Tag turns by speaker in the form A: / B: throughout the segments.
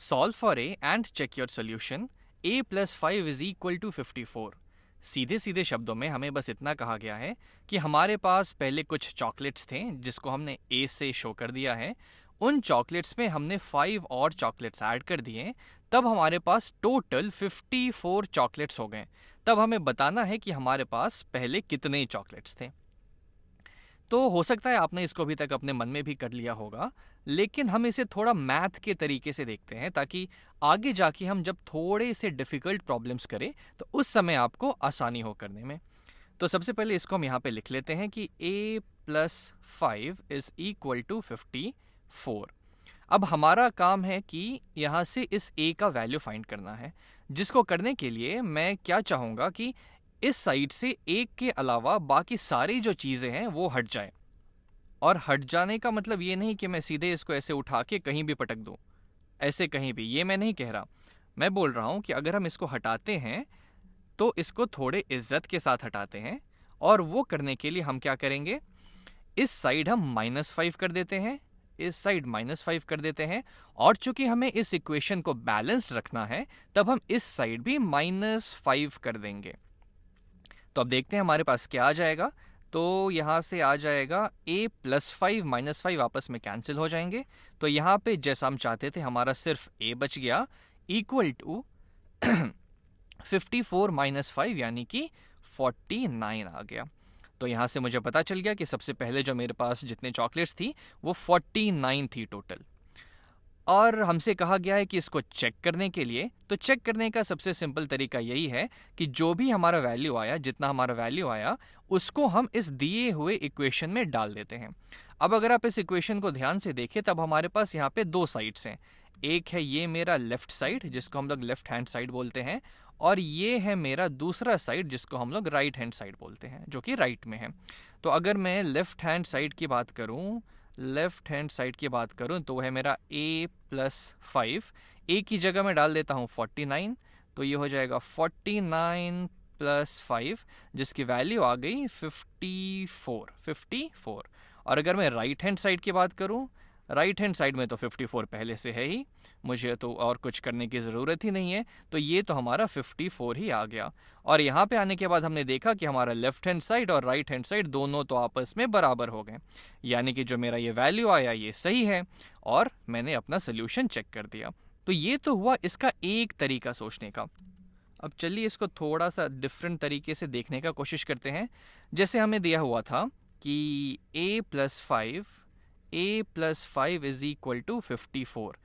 A: Solve for a and check your solution. a plus 5 is equal to 54. सीधे सीधे शब्दों में हमें बस इतना कहा गया है कि हमारे पास पहले कुछ चॉकलेट्स थे जिसको हमने a से शो कर दिया है। उन चॉकलेट्स में हमने 5 और चॉकलेट्स ऐड कर दिए, तब हमारे पास टोटल 54 चॉकलेट्स हो गए। तब हमें बताना है कि हमारे पास पहले कितने चॉकलेट्स थे। तो हो सकता है आपने इसको अभी तक अपने मन में भी कर लिया होगा, लेकिन हम इसे थोड़ा मैथ के तरीके से देखते हैं ताकि आगे जाके हम जब थोड़े से डिफ़िकल्ट प्रॉब्लम्स करें तो उस समय आपको आसानी हो करने में। तो सबसे पहले इसको हम यहाँ पे लिख लेते हैं कि a + 5 इज़ इक्वल टू 54। अब हमारा काम है कि यहाँ से इस a का वैल्यू फाइंड करना है, जिसको करने के लिए मैं क्या चाहूँगा कि इस साइड से एक के अलावा बाकी सारी जो चीज़ें हैं वो हट जाए। और हट जाने का मतलब ये नहीं कि मैं सीधे इसको ऐसे उठा के कहीं भी पटक दूँ, ऐसे कहीं भी, ये मैं नहीं कह रहा। मैं बोल रहा हूँ कि अगर हम इसको हटाते हैं तो इसको थोड़े इज्जत के साथ हटाते हैं, और वो करने के लिए हम क्या करेंगे, इस साइड हम -5 कर देते हैं, इस साइड -5 कर देते हैं, और चूंकि हमें इस इक्वेशन को बैलेंस्ड रखना है तब हम इस साइड भी -5 कर देंगे। तो अब देखते हैं हमारे पास क्या आ जाएगा। तो यहाँ से आ जाएगा a + 5 -5 आपस में कैंसिल हो जाएंगे। तो यहाँ पे जैसा हम चाहते थे हमारा सिर्फ a बच गया, इक्वल टू 54 - 5 यानी कि 49 आ गया। तो यहाँ से मुझे पता चल गया कि सबसे पहले जो मेरे पास जितने चॉकलेट्स थी वो 49 थी टोटल। और हमसे कहा गया है कि इसको चेक करने के लिए, तो चेक करने का सबसे सिंपल तरीका यही है कि जो भी हमारा वैल्यू आया, जितना हमारा वैल्यू आया, उसको हम इस दिए हुए इक्वेशन में डाल देते हैं। अब अगर आप इस इक्वेशन को ध्यान से देखें तब हमारे पास यहाँ पे दो साइड्स हैं। एक है ये मेरा लेफ्ट साइड जिसको हम लोग लेफ्ट हैंड साइड बोलते हैं, और ये है मेरा दूसरा साइड जिसको हम लोग राइट हैंड साइड बोलते हैं, जो कि राइट में है। तो अगर मैं लेफ्ट हैंड साइड की बात करूँ, तो है मेरा a + 5, a की जगह मैं डाल देता हूँ 49, तो ये हो जाएगा 49 + 5 जिसकी वैल्यू आ गई 54। और अगर मैं राइट हैंड साइड की बात करूँ, राइट हैंड साइड में तो 54 पहले से है ही, मुझे तो और कुछ करने की ज़रूरत ही नहीं है, तो ये तो हमारा 54 ही आ गया। और यहाँ पे आने के बाद हमने देखा कि हमारा लेफ्ट हैंड साइड और राइट हैंड साइड दोनों तो आपस में बराबर हो गए, यानी कि जो मेरा ये वैल्यू आया ये सही है, और मैंने अपना सोल्यूशन चेक कर दिया। तो ये तो हुआ इसका एक तरीका सोचने का। अब चलिए इसको थोड़ा सा डिफरेंट तरीके से देखने का कोशिश करते हैं। जैसे हमें दिया हुआ था कि a + 5 इज इक्वल टू 54।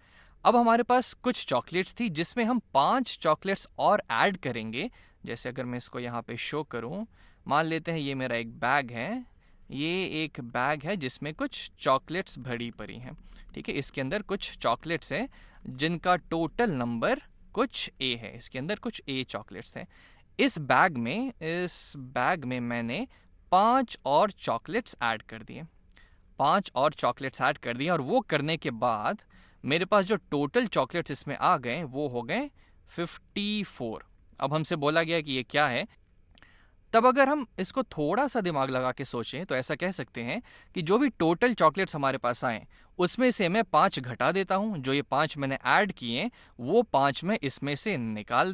A: अब हमारे पास कुछ चॉकलेट्स थी जिसमें हम 5 चॉकलेट्स और ऐड करेंगे। जैसे अगर मैं इसको यहाँ पे शो करूँ, मान लेते हैं ये मेरा एक बैग है, ये एक बैग है जिसमें कुछ चॉकलेट्स भरी पड़ी हैं, ठीक है। इसके अंदर कुछ चॉकलेट्स हैं जिनका टोटल नंबर कुछ a है, इसके अंदर कुछ a चॉकलेट्स हैं। इस बैग में मैंने 5 और चॉकलेट्स ऐड कर दिए, 5 और चॉकलेट्स ऐड कर दिए, और वो करने के बाद मेरे पास जो टोटल चॉकलेट्स इसमें आ गए वो हो गए 54। अब हमसे बोला गया कि ये क्या है, तब अगर हम इसको थोड़ा सा दिमाग लगा के सोचें तो ऐसा कह सकते हैं कि जो भी टोटल चॉकलेट्स हमारे पास आए उसमें से मैं 5 घटा देता हूँ, जो ये 5 मैंने ऐड किए वो 5 मैं इसमें से निकाल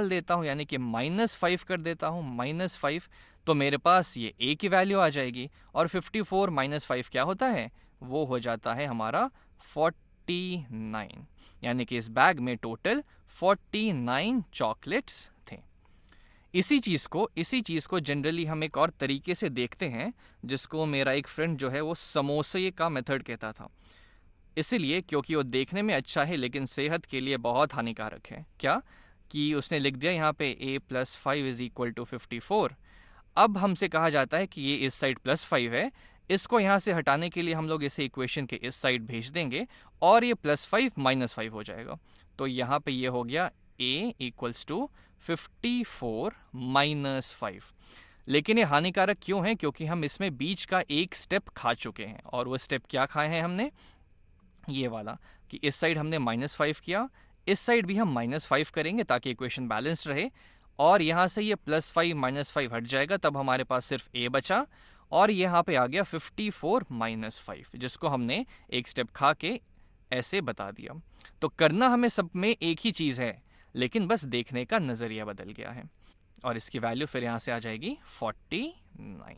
A: देता हूँ, यानी कि -5 कर देता हूँ, -5। तो मेरे पास ये a की वैल्यू आ जाएगी, और 54 - 5 क्या होता है, वो हो जाता है हमारा 49, यानी कि इस बैग में टोटल 49 चॉकलेट्स थे। इसी चीज़ को जनरली हम एक और तरीके से देखते हैं, जिसको मेरा एक फ्रेंड जो है वो समोसे का मेथड कहता था। इसीलिए क्योंकि वो देखने में अच्छा है लेकिन सेहत के लिए बहुत हानिकारक है। क्या कि उसने लिख दिया यहाँ पे a + 5 इज इक्वल टू 54। अब हमसे कहा जाता है कि ये इस साइड +5 है, इसको यहाँ से हटाने के लिए हम लोग इसे इक्वेशन के इस साइड भेज देंगे और ये +5 - 5 हो जाएगा। तो यहाँ पे ये हो गया a = 54 - 5। लेकिन ये हानिकारक क्यों है, क्योंकि हम इसमें बीच का एक स्टेप खा चुके हैं, और वो स्टेप क्या खाए हैं हमने, ये वाला, कि इस साइड हमने -5 किया, इस साइड भी हम -5 करेंगे ताकि इक्वेशन बैलेंस रहे, और यहाँ से ये +5 - 5 हट जाएगा, तब हमारे पास सिर्फ a बचा, और यहाँ पे आ गया 54 - 5, जिसको हमने एक स्टेप खा के ऐसे बता दिया। तो करना हमें सब में एक ही चीज़ है, लेकिन बस देखने का नज़रिया बदल गया है। और इसकी वैल्यू फिर यहाँ से आ जाएगी 49।